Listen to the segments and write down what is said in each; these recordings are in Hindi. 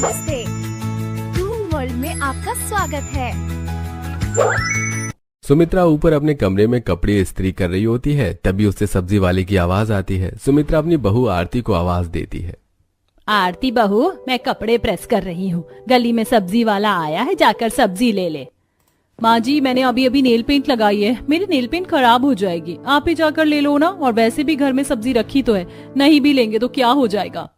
नमस्ते, टून वर्ल्ड में आपका स्वागत है। सुमित्रा ऊपर अपने कमरे में कपड़े इस्त्री कर रही होती है, तभी उससे सब्जी वाले की आवाज आती है। सुमित्रा अपनी बहू आरती को आवाज देती है। आरती बहू, मैं कपड़े प्रेस कर रही हूँ, गली में सब्जी वाला आया है, जाकर सब्जी ले ले। माँ जी, मैंने अभी अभी नेल पेंट लगाई है, मेरी नेल पेंट खराब हो जाएगी, आप ही जाकर ले लो ना। और वैसे भी घर में सब्जी रखी तो है, नहीं भी लेंगे तो क्या हो जाएगा।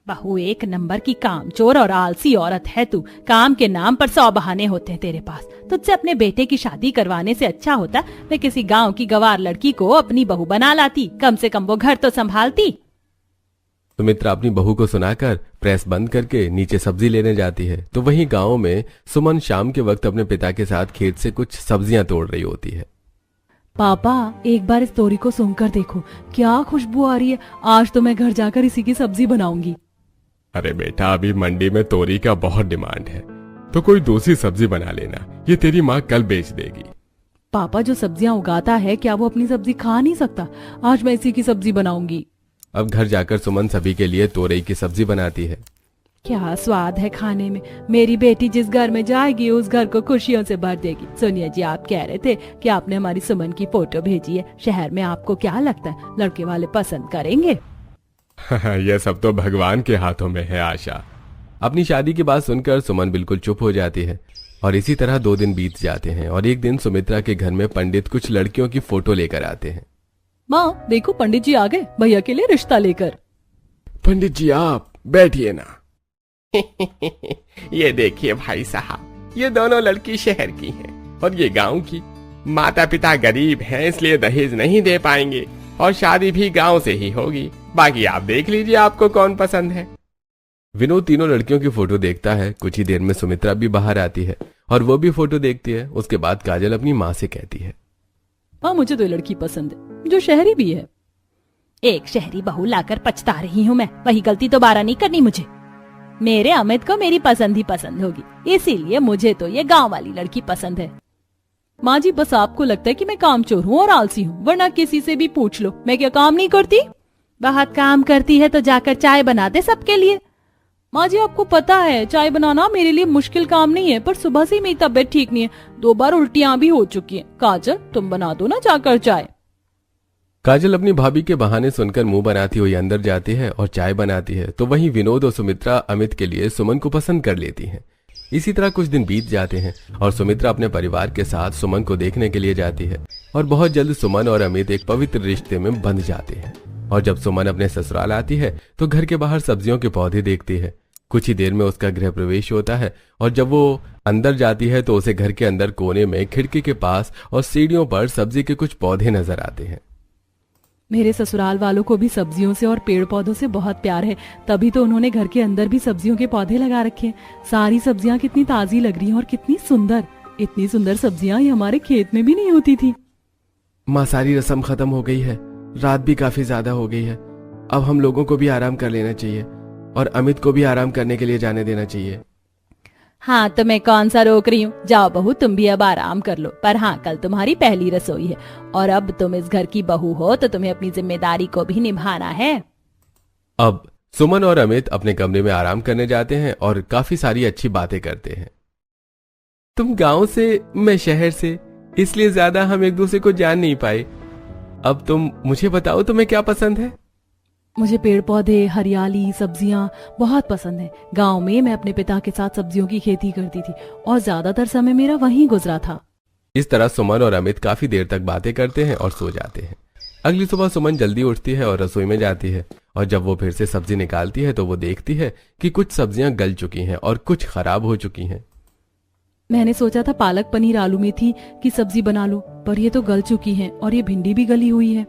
बहू एक नंबर की कामचोर और आलसी औरत है तू। काम के नाम पर 100 बहाने होते हैं तेरे पास। तुझसे अपने बेटे की शादी करवाने से अच्छा होता मैं किसी गांव की गवार लड़की को अपनी बहू बना लाती, कम से कम वो घर तो संभालती। सुमित्रा अपनी बहू को सुनाकर प्रेस बंद करके नीचे सब्जी लेने जाती है, तो वहीं गांव में सुमन शाम के वक्त अपने पिता के साथ खेत से कुछ सब्जियां तोड़ रही होती है। पापा, एक बार इस तोरी को सूंघकर देखो, क्या खुशबू आ रही है। आज तो मैं घर जाकर इसी की सब्जी बनाऊंगी। अरे बेटा, अभी मंडी में तोरी का बहुत डिमांड है, तो कोई दूसरी सब्जी बना लेना, ये तेरी माँ कल बेच देगी। पापा, जो सब्जियां उगाता है क्या वो अपनी सब्जी खा नहीं सकता? आज मैं इसी की सब्जी बनाऊंगी। अब घर जाकर सुमन सभी के लिए तोरई की सब्जी बनाती है। क्या स्वाद है खाने में। मेरी बेटी जिस घर में जाएगी उस घर को खुशियों से भर देगी। सोनिया जी, आप कह रहे थे कि आपने हमारी सुमन की फोटो भेजी है। शहर में आपको क्या लगता है, लड़के वाले पसंद करेंगे? यह सब तो भगवान के हाथों में है आशा। अपनी शादी की बात सुनकर सुमन बिल्कुल चुप हो जाती है और इसी तरह 2 दिन बीत जाते हैं और एक दिन सुमित्रा के घर में पंडित कुछ लड़कियों की फोटो लेकर आते हैं। माँ देखो, पंडित जी आ गए भैया के लिए रिश्ता लेकर। पंडित जी, आप बैठिए ना। ये देखिए भाई साहब, ये दोनों लड़की शहर की हैं और ये गांव की। माता पिता गरीब हैं, इसलिए दहेज नहीं दे पाएंगे और शादी भी गांव से ही होगी। बाकी आप देख लीजिए आपको कौन पसंद है। विनोद तीनों लड़कियों की फोटो देखता है। कुछ ही देर में सुमित्रा भी बाहर आती है और वो भी फोटो देखती है। उसके बाद काजल अपनी माँ से कहती है, माँ मुझे तो लड़की पसंद है जो शहरी भी है। एक शहरी बहू लाकर पछता रही हूँ मैं, वही गलती दोबारा नहीं करनी मुझे। मेरे अमित को मेरी पसंद ही पसंद होगी, इसीलिए मुझे तो ये गांव वाली लड़की पसंद है। माँ जी, बस आपको लगता है कि मैं कामचोर हूँ और आलसी हूँ, वरना किसी से भी पूछ लो, मैं क्या काम नहीं करती? बहुत काम करती है तो जाकर चाय बना दे सबके लिए। माँ जी, आपको पता है चाय बनाना मेरे लिए मुश्किल काम नहीं है, पर सुबह से मेरी तबीयत ठीक नहीं है, 2 बार उल्टियां भी हो चुकी हैं। काजल, तुम बना दो ना जाकर चाय। काजल अपनी भाभी के बहाने सुनकर मुंह बनाती हुई अंदर जाती है और चाय बनाती है, तो वहीं विनोद और सुमित्रा अमित के लिए सुमन को पसंद कर लेती हैं। इसी तरह कुछ दिन बीत जाते हैं और सुमित्रा अपने परिवार के साथ सुमन को देखने के लिए जाती है और बहुत जल्द सुमन और अमित एक पवित्र रिश्ते में बंध जाते हैं। और जब सुमन अपने ससुराल आती है तो घर के बाहर सब्जियों के पौधे देखती है। कुछ ही देर में उसका गृह प्रवेश होता है और जब वो अंदर जाती है तो उसे घर के अंदर कोने में खिड़की के पास और सीढ़ियों पर सब्जी के कुछ पौधे नजर आते हैं। मेरे ससुराल वालों को भी सब्जियों से और पेड़ पौधों से बहुत प्यार है, तभी तो उन्होंने घर के अंदर भी सब्जियों के पौधे लगा रखे हैं। सारी सब्जियां कितनी ताजी लग रही हैं और कितनी सुंदर। इतनी सुंदर सब्जियां ये हमारे खेत में भी नहीं होती थी। माँ, सारी रस्म खत्म हो गई है, रात भी काफी ज्यादा हो गई है। अब हम लोगों को भी आराम कर लेना चाहिए और अमित को भी आराम करने के लिए जाने देना चाहिए। हाँ, तो मैं कौन सा रोक रही हूँ, जाओ बहू तुम भी अब आराम कर लो। पर हाँ, कल तुम्हारी पहली रसोई है और अब तुम इस घर की बहू हो तो तुम्हें अपनी जिम्मेदारी को भी निभाना है। अब सुमन और अमित अपने कमरे में आराम करने जाते हैं और काफी सारी अच्छी बातें करते हैं। तुम गांव से, मैं शहर से, इसलिए ज्यादा हम एक दूसरे को जान नहीं पाए। अब तुम मुझे बताओ तुम्हें क्या पसंद है? मुझे पेड़ पौधे, हरियाली, सब्जियां बहुत पसंद है। गांव में मैं अपने पिता के साथ सब्जियों की खेती करती थी और ज्यादातर समय मेरा वहीं गुजरा था। इस तरह सुमन और अमित काफी देर तक बातें करते हैं और सो जाते हैं। अगली सुबह सुमन जल्दी उठती है और रसोई में जाती है और जब वो फिर से सब्जी निकालती है तो वो देखती है कि कुछ सब्जियां गल चुकी हैं और कुछ खराब हो चुकी हैं। मैंने सोचा था पालक पनीर आलू मेथी की सब्जी बना लूं, पर ये तो गल चुकी हैं और ये भिंडी भी गली हुई है।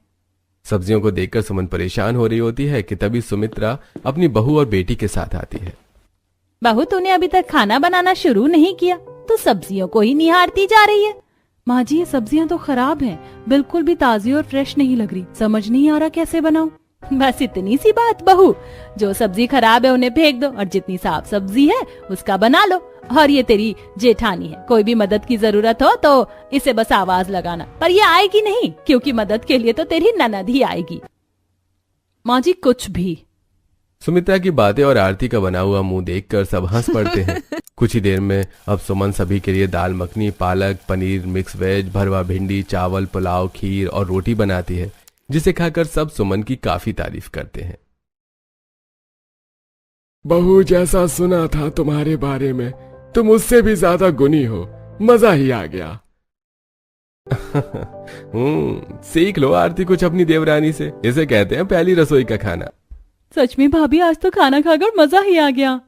सब्जियों को देखकर सुमन परेशान हो रही होती है कि तभी सुमित्रा अपनी बहू और बेटी के साथ आती है। बहू, तूने अभी तक खाना बनाना शुरू नहीं किया, तो सब्जियों को ही निहारती जा रही है। माँ जी, ये सब्जियां तो खराब हैं, बिल्कुल भी ताजी और फ्रेश नहीं लग रही, समझ नहीं आ रहा कैसे बनाऊं। बस इतनी सी बात बहू, जो सब्जी खराब है उन्हें फेंक दो और जितनी साफ सब्जी है उसका बना लो। और ये तेरी जेठानी है, कोई भी मदद की जरूरत हो तो इसे बस आवाज लगाना, पर ये आएगी नहीं क्योंकि मदद के लिए तो तेरी ननद ही आएगी। माँ जी, कुछ भी। सुमित्रा की बातें और आरती का बना हुआ मुंह देखकर सब हंस पड़ते हैं। कुछ ही देर में अब सुमन सभी के लिए दाल मखनी, पालक, पनीर, मिक्स वेज, भरवा भिंडी, चावल, पुलाव, खीर और रोटी बनाती है, जिसे खाकर सब सुमन की काफी तारीफ करते हैं। बहू, जैसा सुना था तुम्हारे बारे में, तुम उससे भी ज्यादा गुणी हो, मजा ही आ गया। सीख लो आरती कुछ अपनी देवरानी से, इसे कहते हैं पहली रसोई का खाना। सच में भाभी, आज तो खाना खाकर मजा ही आ गया।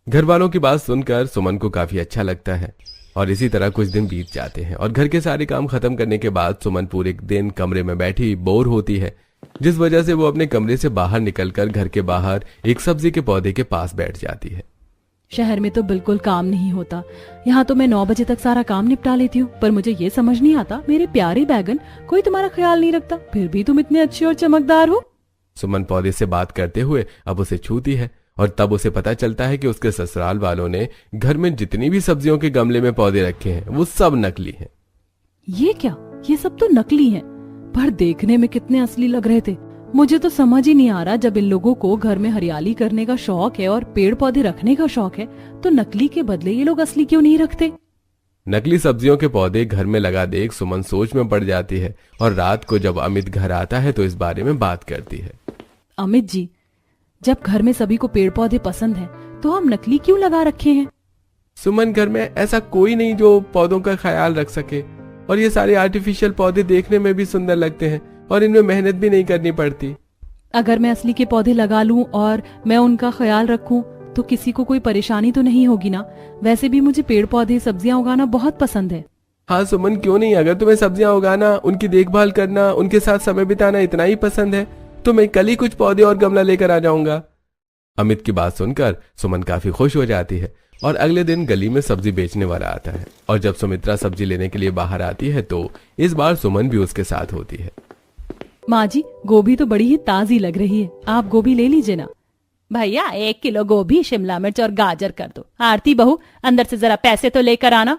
घर वालों की बात सुनकर सुमन को काफी अच्छा लगता है और इसी तरह कुछ दिन बीत जाते हैं और घर के सारे काम खत्म करने के बाद सुमन पूरे दिन कमरे में बैठी बोर होती है, जिस वजह से वो अपने कमरे से बाहर निकलकर घर के बाहर एक सब्जी के पौधे के पास बैठ जाती है। शहर में तो बिल्कुल काम नहीं होता। यहाँ तो मैं 9 बजे तक सारा काम निपटा लेती हूँ, पर मुझे ये समझ नहीं आता, मेरे प्यारे बैगन, कोई तुम्हारा ख्याल नहीं रखता, फिर भी तुम इतने अच्छे और चमकदार हो। सुमन पौधे से बात करते हुए अब उसे छूती है और तब उसे पता चलता है कि उसके ससुराल वालों ने घर में जितनी भी सब्जियों के गमले में पौधे रखे हैं वो सब नकली हैं। ये क्या? ये सब तो नकली हैं, पर देखने में कितने असली लग रहे थे। मुझे तो समझ ही नहीं आ रहा, जब इन लोगों को घर में हरियाली करने का शौक है और पेड़ पौधे रखने का शौक है, तो नकली के बदले ये लोग असली क्यों नहीं रखते? नकली सब्जियों के पौधे घर में लगा देख सुमन सोच में पड़ जाती है और रात को जब अमित घर आता है तो इस बारे में बात करती है। अमित जी, जब घर में सभी को पेड़ पौधे पसंद हैं, तो हम नकली क्यों लगा रखे हैं? सुमन, घर में ऐसा कोई नहीं जो पौधों का ख्याल रख सके, और ये सारे आर्टिफिशियल पौधे देखने में भी सुंदर लगते हैं और इनमें मेहनत भी नहीं करनी पड़ती। अगर मैं असली के पौधे लगा लूं और मैं उनका ख्याल रखूं तो किसी को कोई परेशानी तो नहीं होगी ना? वैसे भी मुझे पेड़ पौधे सब्जियां उगाना बहुत पसंद है। हाँ सुमन, क्यों नहीं। अगर तुम्हें सब्जियां उगाना, उनकी देखभाल करना, उनके साथ समय बिताना इतना ही पसंद है तो मैं कल ही कुछ पौधे और गमला लेकर आ जाऊंगा। अमित की बात सुनकर सुमन काफी खुश हो जाती है और अगले दिन गली में सब्जी बेचने वाला आता है और जब सुमित्रा सब्जी लेने के लिए बाहर आती है तो इस बार सुमन भी उसके साथ होती है। माँ जी, गोभी तो बड़ी ही ताजी लग रही है, आप गोभी ले लीजिए ना। भैया 1 किलो गोभी, शिमला मिर्च और गाजर कर दो। आरती बहू, अंदर से जरा पैसे तो लेकर आना।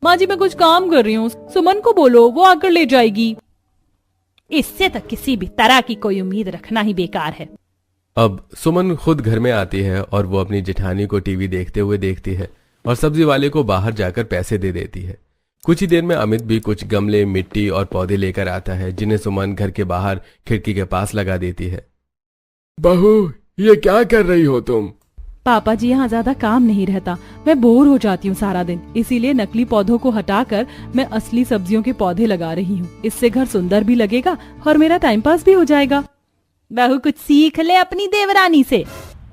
माँ जी, मैं कुछ काम कर रही हूँ, सुमन को बोलो, वो आकर ले जाएगी। इससे तो किसी भी तरह की कोई उम्मीद रखना ही बेकार है। अब सुमन खुद घर में आती है और वो अपनी जेठानी को टीवी देखते हुए देखती है और सब्जी वाले को बाहर जाकर पैसे दे देती है। कुछ ही देर में अमित भी कुछ गमले, मिट्टी और पौधे लेकर आता है, जिन्हें सुमन घर के बाहर खिड़की के पास लगा देती है। बहू, ये क्या कर रही हो तुम? पापा जी, यहाँ ज्यादा काम नहीं रहता, मैं बोर हो जाती हूँ सारा दिन, इसीलिए नकली पौधों को हटाकर मैं असली सब्जियों के पौधे लगा रही हूँ। इससे घर सुंदर भी लगेगा और मेरा टाइम पास भी हो जाएगा। बहू, कुछ सीख ले अपनी देवरानी से।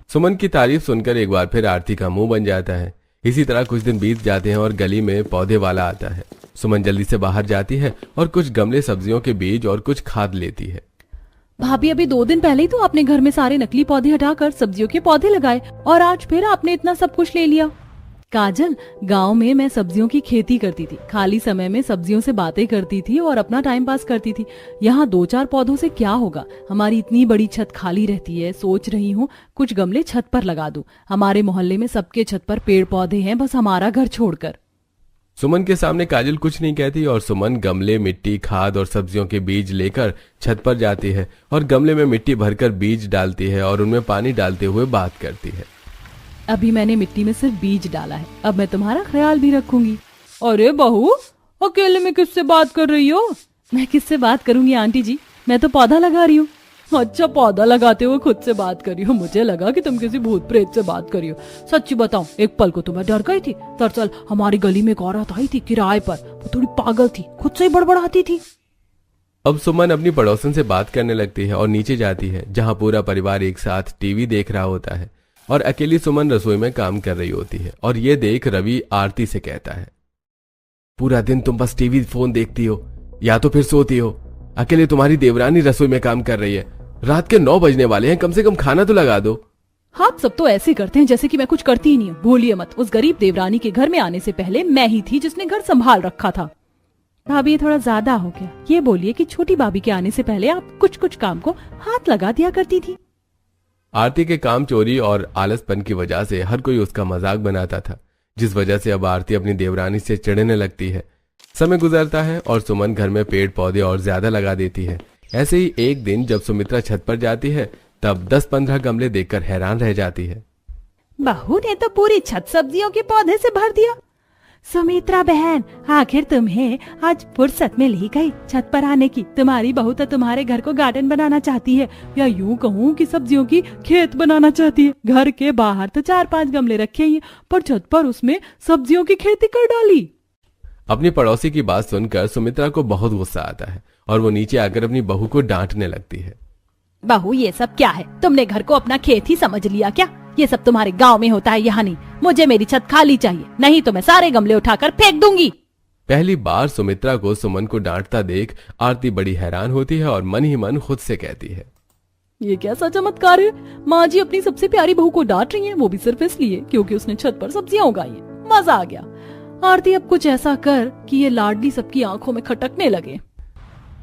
सुमन की तारीफ सुनकर एक बार फिर आरती का मुंह बन जाता है। इसी तरह कुछ दिन बीत जाते हैं और गली में पौधे वाला आता है। सुमन जल्दी से बाहर जाती है और कुछ गमले सब्जियों के बीज और कुछ खाद लेती है। भाभी, अभी 2 दिन पहले ही तो आपने घर में सारे नकली पौधे हटाकर सब्जियों के पौधे लगाए और आज फिर आपने इतना सब कुछ ले लिया। काजल, गांव में मैं सब्जियों की खेती करती थी, खाली समय में सब्जियों से बातें करती थी और अपना टाइम पास करती थी। यहाँ 2-4 पौधों से क्या होगा? हमारी इतनी बड़ी छत खाली रहती है, सोच रही हूँ कुछ गमले छत पर लगा दूं। हमारे मोहल्ले में सबके छत पर पेड़ पौधे हैं, बस हमारा घर छोड़कर। सुमन के सामने काजल कुछ नहीं कहती और सुमन गमले, मिट्टी, खाद और सब्जियों के बीज लेकर छत पर जाती है और गमले में मिट्टी भरकर बीज डालती है और उनमें पानी डालते हुए बात करती है। अभी मैंने मिट्टी में सिर्फ बीज डाला है, अब मैं तुम्हारा ख्याल भी रखूंगी। अरे बहू, अकेले में किससे बात कर रही हो? मैं किससे बात करूंगी आंटी जी, मैं तो पौधा लगा रही हूँ। अच्छा, पौधा लगाते हुए खुद से बात कर रही हो? मुझे लगा कि तुम किसी भूत प्रेत से बात कर रही हो। सच्ची बताओ, एक पल को तुम्हें डर गई थी। दरअसल हमारी गली में एक औरत आई थी किराए पर, वो थोड़ी पागल थी, खुद से ही बड़बड़ाती थी। अब सुमन अपनी पड़ोसन से बात करने लगती है और नीचे जाती है, जहाँ पूरा परिवार एक साथ टीवी देख रहा होता है और अकेली सुमन रसोई में काम कर रही होती है। और ये देख रवि आरती से कहता है, पूरा दिन तुम बस टीवी फोन देखती हो या तो फिर सोती हो। अकेले तुम्हारी देवरानी रसोई में काम कर रही है, रात के 9 बजने वाले हैं, कम से कम खाना तो लगा दो। आप सब तो ऐसे करते हैं जैसे कि मैं कुछ करती ही नहीं हूँ। भूलिए मत, उस गरीब देवरानी के घर में आने से पहले मैं ही थी जिसने घर संभाल रखा था। भाभी, ये थोड़ा ज्यादा हो गया। ये बोलिए कि छोटी भाभी के आने से पहले आप कुछ कुछ काम को हाथ लगा दिया करती थी। आरती के काम चोरी और आलसपन की वजह से हर कोई उसका मजाक बनाता था, जिस वजह से अब आरती अपनी देवरानी से चिढ़ने लगती है। समय गुजरता है और सुमन घर में पेड़ पौधे और ज्यादा लगा देती है। ऐसे ही एक दिन जब सुमित्रा छत पर जाती है तब 10-15 गमले देखकर हैरान रह जाती है। बहू ने तो पूरी छत सब्जियों के पौधे से भर दिया। सुमित्रा बहन, आखिर तुम्हें आज फुर्सत में ली गई छत पर आने की। तुम्हारी बहू तो तुम्हारे घर को गार्डन बनाना चाहती है, या यूं कहूँ कि सब्जियों की खेत बनाना चाहती है। घर के बाहर तो 4-5 गमले रखे हैं, पर छत पर उसमें सब्जियों की खेती कर डाली। अपनी पड़ोसी की बात सुनकर सुमित्रा को बहुत गुस्सा आता है और वो नीचे आकर अपनी बहू को डांटने लगती है। बहू, ये सब क्या है? तुमने घर को अपना खेत ही समझ लिया क्या? ये सब तुम्हारे गांव में होता है, यहाँ नहीं। मुझे मेरी छत खाली चाहिए, नहीं तो मैं सारे गमले उठाकर फेंक दूंगी। पहली बार सुमित्रा को सुमन को डांटता देख आरती बड़ी हैरान होती है और मन ही मन खुद से कहती है, ये कैसा चमत्कार है? माँ जी अपनी सबसे प्यारी बहू को डांट रही हैं, वो भी सिर्फ इसलिए क्योंकि उसने छत पर सब्जियां उगाई हैं। मजा आ गया। आरती, अब कुछ ऐसा कर कि ये लाडली सबकी आंखों में खटकने लगे।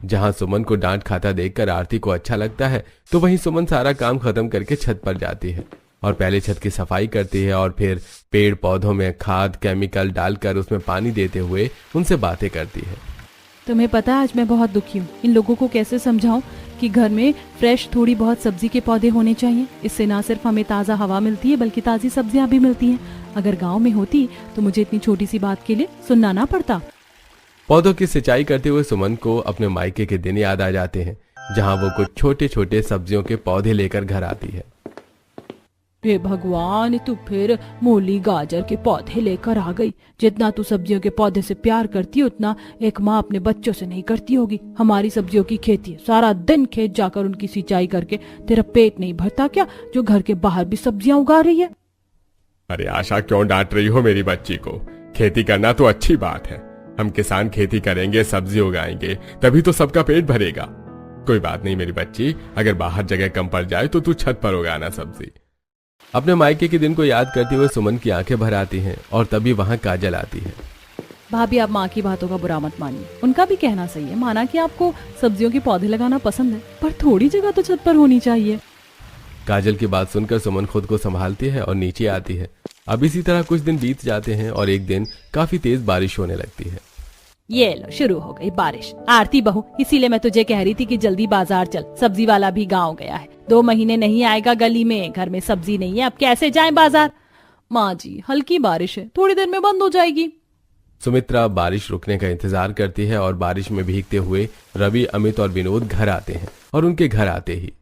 जहां सुमन को डांट खाता देखकर आरती को अच्छा लगता है, तो वहीं सुमन सारा काम खत्म करके छत पर जाती है और पहले छत की सफाई करती है और फिर पेड़ पौधों में खाद केमिकल डालकर उसमें पानी देते हुए उनसे बातें करती है। तुम्हें पता है आज मैं बहुत दुखी हूँ। इन लोगों को कैसे समझाऊं कि घर में फ्रेश थोड़ी बहुत सब्जी के पौधे होने चाहिए। इससे ना सिर्फ हमें ताज़ा हवा मिलती है बल्कि ताज़ी सब्जियां भी मिलती हैं। अगर गांव में होती तो मुझे इतनी छोटी सी बात के लिए सुनना ना पड़ता। पौधों की सिंचाई करते हुए सुमन को अपने मायके के दिन याद आ जाते हैं, जहां वो कुछ छोटे छोटे सब्जियों के पौधे लेकर घर आती है। हे भगवान, तू फिर मूली गाजर के पौधे लेकर आ गई। जितना तू सब्जियों के पौधे से प्यार करती है उतना एक माँ अपने बच्चों से नहीं करती होगी। हमारी सब्जियों की खेती है, सारा दिन खेत जाकर उनकी सिंचाई करके तेरा पेट नहीं भरता क्या, जो घर के बाहर भी सब्जियां उगा रही है? अरे आशा, क्यों डांट रही हो मेरी बच्ची को? खेती करना तो अच्छी बात है। हम किसान खेती करेंगे, सब्जी उगाएंगे, तभी तो सबका पेट भरेगा। कोई बात नहीं मेरी बच्ची, अगर बाहर जगह कम पड़ जाए तो तू छत पर उगाना सब्जी। अपने मायके के दिन को याद करते हुए सुमन की आंखें भर आती हैं और तभी वहां काजल आती है। भाभी, आप माँ की बातों का बुरा मत मानिए। उनका भी कहना सही है। माना कि आपको सब्जियों के पौधे लगाना पसंद है, पर थोड़ी जगह तो छत पर होनी चाहिए। काजल की बात सुनकर सुमन खुद को संभालती है और नीचे आती है। अब इसी तरह कुछ दिन बीत जाते हैं और एक दिन काफी तेज बारिश होने लगती है। ये लो, शुरू हो गई बारिश। आरती बहू, इसीलिए मैं तुझे कह रही थी कि जल्दी बाजार चल। सब्जी वाला भी गांव गया है, 2 महीने नहीं आएगा गली में। घर में सब्जी नहीं है, अब कैसे जाएं बाजार? माँ जी, हल्की बारिश है, थोड़ी देर में बंद हो जाएगी। सुमित्रा बारिश रुकने का इंतजार करती है और बारिश में भीगते हुए रवि, अमित और विनोद घर आते हैं और उनके घर आते ही,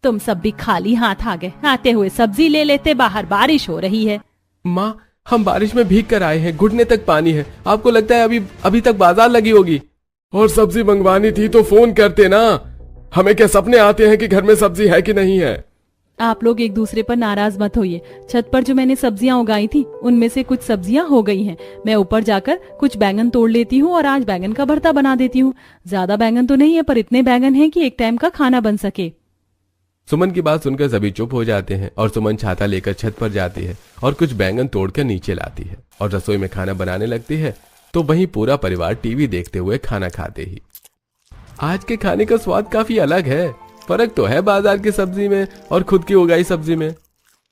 तुम सब भी खाली हाथ आ गए। आते हुए सब्जी ले लेते, बाहर बारिश हो रही है। माँ, हम बारिश में भीग कर आए हैं, घुटने तक पानी है। आपको लगता है अभी तक बाजार लगी होगी? और सब्जी मंगवानी थी तो फोन करते ना। हमें क्या सपने आते हैं कि घर में सब्जी है कि नहीं है? आप लोग एक दूसरे पर नाराज मत होइए। छत पर जो मैंने सब्जियां उगाई थी उनमें से कुछ सब्जियां हो गई हैं। मैं ऊपर जाकर कुछ बैंगन तोड़ लेती हूँ और आज बैंगन का भरता बना देती हूँ। ज्यादा बैंगन तो नहीं है, पर इतने बैंगन हैं कि एक टाइम का खाना बन सके। सुमन की बात सुनकर सभी चुप हो जाते हैं और सुमन छाता लेकर छत पर जाती है और कुछ बैंगन तोड़कर नीचे लाती है और रसोई में खाना बनाने लगती है। तो वहीं पूरा परिवार टीवी देखते हुए खाना खाते ही, आज के खाने का स्वाद काफी अलग है। फर्क तो है बाजार की सब्जी में और खुद की उगाई सब्जी में।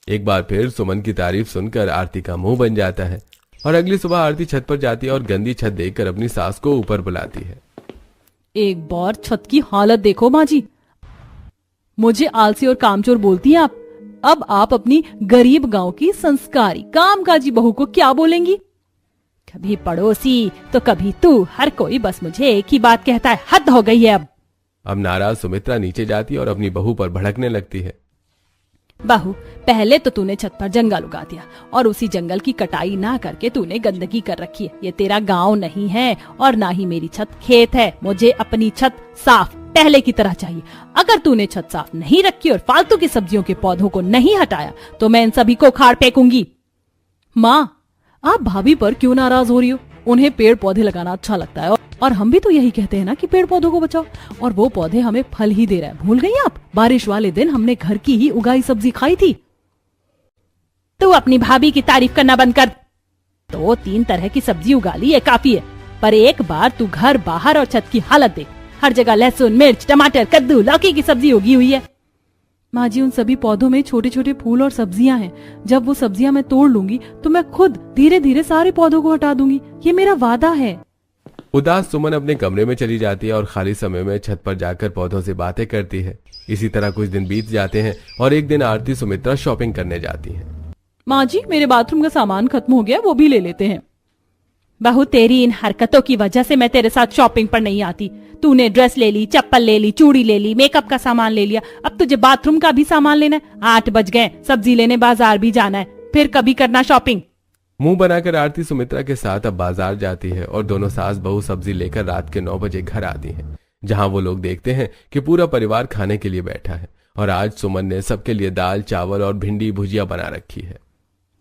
एक बार फिर सुमन की तारीफ सुनकर आरती का मुंह बन जाता है और अगली सुबह आरती छत पर जाती है और गंदी छत देखकर अपनी सास को ऊपर बुलाती है। एक बार छत की हालत देखो माँ जी। मुझे आलसी और कामचोर बोलती हैं आप। अब आप अपनी गरीब गांव की संस्कारी कामकाजी बहू को क्या बोलेंगी? कभी पड़ोसी तो कभी तू, हर कोई बस मुझे एक ही बात कहता है। हद हो गई है अब नाराज सुमित्रा नीचे जाती है और अपनी बहू पर भड़कने लगती है। बहू, पहले तो तूने छत पर जंगल उगा दिया और उसी जंगल की कटाई ना करके तूने गंदगी कर रखी है। ये तेरा गांव नहीं है और ना ही मेरी छत खेत है। मुझे अपनी छत साफ पहले की तरह चाहिए। अगर तूने छत साफ नहीं रखी और फालतू की सब्जियों के पौधों को नहीं हटाया तो मैं इन सभी को उखाड़ फेंकूंगी। माँ, आप भाभी पर क्यों नाराज हो रही हो? उन्हें पेड़ पौधे लगाना अच्छा लगता है और हम भी तो यही कहते हैं ना कि पेड़ पौधों को बचाओ, और वो पौधे हमें फल ही दे रहा है। भूल गई आप? बारिश वाले दिन हमने घर की ही उगाई सब्जी खाई थी। तू अपनी भाभी की तारीफ करना बंद कर। 2-3 तरह की सब्जी उगा ली है, काफी है, पर एक बार तू घर बाहर और छत की हालत देख। हर जगह लहसुन, मिर्च, टमाटर, कद्दू, लौकी की सब्जी उगी हुई है। माँ जी, उन सभी पौधों में छोटे छोटे फूल और सब्जियां हैं। जब वो सब्जियां मैं तोड़ लूंगी तो मैं खुद धीरे धीरे सारे पौधों को हटा दूंगी। ये मेरा वादा है। उदास सुमन अपने कमरे में चली जाती है और खाली समय में छत पर जाकर पौधों से बातें करती है। इसी तरह कुछ दिन बीत जाते हैं और एक दिन आरती सुमित्रा शॉपिंग करने जाती है। माँ जी, मेरे बाथरूम का सामान खत्म हो गया, वो भी ले लेते हैं। बहू, तेरी इन हरकतों की वजह से मैं तेरे साथ शॉपिंग पर नहीं आती। तूने ड्रेस ले ली, चप्पल ले ली, चूड़ी ले ली, मेकअप का सामान ले लिया, अब तुझे बाथरूम का भी सामान लेना है। 8 बज गए, सब्जी लेने बाजार भी जाना है, फिर कभी करना शॉपिंग। मुंह बनाकर आरती सुमित्रा के साथ अब बाजार जाती है और दोनों सास बहू सब्जी लेकर रात के 9 बजे घर आती हैं, जहां वो लोग देखते हैं कि पूरा परिवार खाने के लिए बैठा है और आज सुमन ने सबके लिए दाल, चावल और भिंडी भुजिया बना रखी है।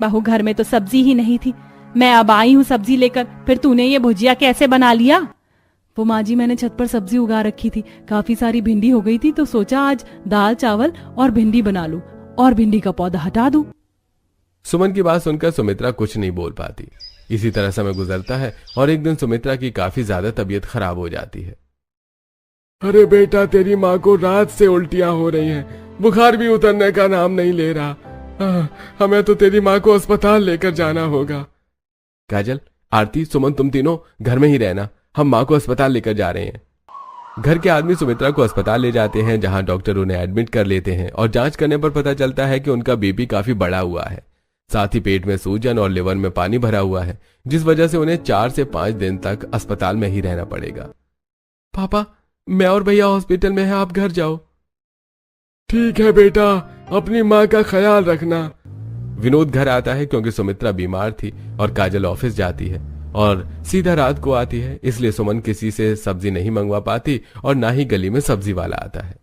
बहू, घर में तो सब्जी ही नहीं थी, मैं अब आई हूँ सब्जी लेकर, फिर तूने ये भुजिया कैसे बना लिया? वो माँ जी, मैंने छत पर सब्जी उगा रखी थी, काफी सारी भिंडी हो गई थी तो सोचा आज दाल चावल और भिंडी बना लूं और भिंडी का पौधा हटा दूं। सुमन की बात सुनकर सुमित्रा कुछ नहीं बोल पाती। इसी तरह समय गुजरता है और एक दिन सुमित्रा की काफी ज्यादा तबीयत खराब हो जाती है। अरे बेटा, तेरी माँ को रात से उल्टियां हो रही हैं, बुखार भी उतरने का नाम नहीं ले रहा। हमें तो तेरी माँ को अस्पताल लेकर जाना होगा। काजल, आरती, सुमन, तुम तीनों घर में ही रहना, हम माँ को अस्पताल लेकर जा रहे हैं। घर के आदमी सुमित्रा को अस्पताल ले जाते हैं, जहां डॉक्टर उन्हें एडमिट कर लेते हैं और जांच करने पर पता चलता है कि उनका बीपी काफी बढ़ा हुआ है। साथ ही पेट में सूजन और लिवर में पानी भरा हुआ है, जिस वजह से उन्हें 4 से 5 दिन तक अस्पताल में ही रहना पड़ेगा। पापा, मैं और भैया हॉस्पिटल में हैं, आप घर जाओ। ठीक है बेटा, अपनी माँ का ख्याल रखना। विनोद घर आता है क्योंकि सुमित्रा बीमार थी और काजल ऑफिस जाती है और सीधा रात को आती है, इसलिए सुमन किसी से सब्जी नहीं मंगवा पाती और ना ही गली में सब्जी वाला आता है।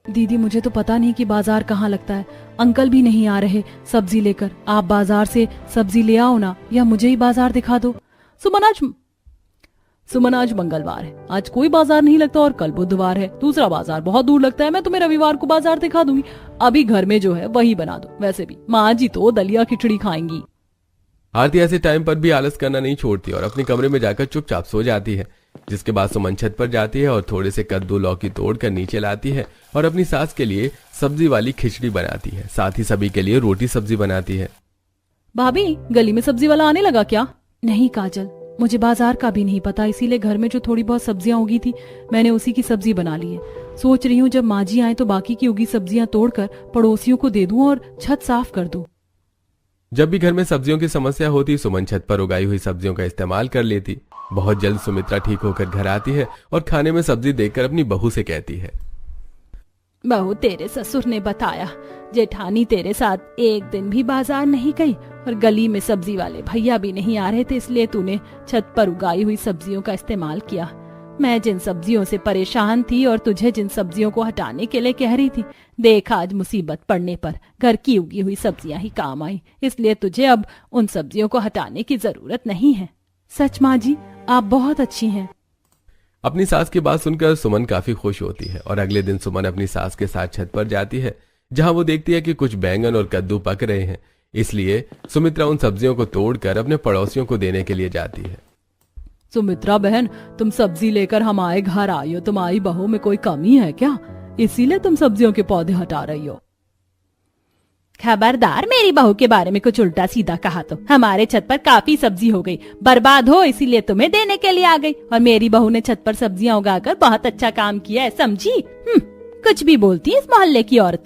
दीदी, मुझे तो पता नहीं कि बाजार कहाँ लगता है, अंकल भी नहीं आ रहे सब्जी लेकर। आप बाजार से सब्जी ले आओ ना, या मुझे ही बाजार दिखा दो। सुमन, आज मंगलवार है, आज कोई बाजार नहीं लगता और कल बुधवार है, दूसरा बाजार बहुत दूर लगता है। मैं तुम्हें रविवार को बाजार दिखा दूंगी, अभी घर में जो है वही बना दो। वैसे भी माँ जी तो दलिया खिचड़ी खाएंगी। आरती ऐसे टाइम पर भी आलस करना नहीं छोड़ती और अपने कमरे में जाकर चुपचाप सो जाती है। जिसके बाद सुमन छत पर जाती है और थोड़े से कद्दू लौकी तोड़कर नीचे लाती है और अपनी सास के लिए सब्जी वाली खिचड़ी बनाती है, साथ ही सभी के लिए रोटी सब्जी बनाती है। भाभी, गली में सब्जी वाला आने लगा क्या? नहीं काजल, मुझे बाजार का भी नहीं पता, इसीलिए घर में जो थोड़ी बहुत सब्जियां उगी थी मैंने उसी की सब्जी बना ली है। सोच रही हूँ जब माँ जी आए तो बाकी की उगी सब्जियां तोड़कर पड़ोसियों को दे दूं और छत साफ कर दूं। जब भी घर में सब्जियों की समस्या होती, सुमन छत पर उगाई हुई सब्जियों का इस्तेमाल कर लेती। बहुत जल्द सुमित्रा ठीक होकर घर आती है और खाने में सब्जी देखकर अपनी बहू से कहती है, बहू, तेरे ससुर ने बताया जेठानी तेरे साथ एक दिन भी बाजार नहीं गई और गली में सब्जी वाले भैया भी नहीं आ रहे थे, इसलिए तूने छत पर उगाई हुई सब्जियों का इस्तेमाल किया। मैं जिन सब्जियों से परेशान थी और तुझे जिन सब्जियों को हटाने के लिए कह रही थी, देख आज मुसीबत पड़ने पर घर की उगी हुई सब्जियां ही काम आई, इसलिए तुझे अब उन सब्जियों को हटाने की जरूरत नहीं है। सच माँ जी, आप बहुत अच्छी हैं। अपनी सास की बात सुनकर सुमन काफी खुश होती है और अगले दिन सुमन अपनी सास के साथ छत पर जाती है, जहां वो देखती है कि कुछ बैंगन और कद्दू पक रहे हैं, इसलिए सुमित्रा उन सब्जियों को तोड़कर अपने पड़ोसियों को देने के लिए जाती है। सुमित्रा बहन, तुम सब्जी लेकर हमारे घर आई हो, तुम्हारी बहू में कोई कमी है क्या? इसीलिए तुम सब्जियों के पौधे हटा रही हो। खबरदार, मेरी बहू के बारे में कुछ उल्टा सीधा कहा तो हमारे छत पर काफी सब्जी हो गई, बर्बाद हो, इसीलिए तुम्हें देने के लिए आ गई। और मेरी बहू ने छत पर सब्जियां उगाकर बहुत अच्छा काम किया है, समझी? कुछ भी बोलती है इस मोहल्ले की औरतें।